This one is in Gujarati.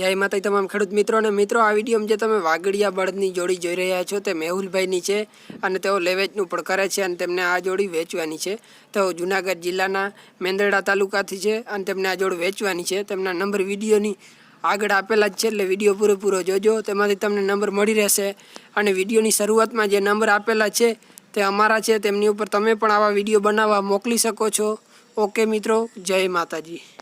જય માતાજી તમામ ખેડૂત મિત્રોને મિત્રો, આ વિડીયોમાં જે તમે વાગડિયા બળદની જોડી જોઈ રહ્યા છો તે મેહુલભાઈની છે અને તેઓ લેવેચનું પણ કરે છે અને તેમને આ જોડી વેચવાની છે। તેઓ જુનાગઢ જિલ્લાના મેંદરડા તાલુકાથી છે અને તેમને આ જોડી વેચવાની છે। તેમના નંબર વિડીયોની આગળ આપેલા જ છે, એટલે વિડીયો પૂરેપૂરો જોજો, તેમાંથી તમને નંબર મળી રહેશે। અને વિડીયોની શરૂઆતમાં જે નંબર આપેલા છે તે અમારા છે, તેમની ઉપર તમે પણ આવા વિડીયો બનાવવા મોકલી શકો છો। ઓકે મિત્રો, જય માતાજી।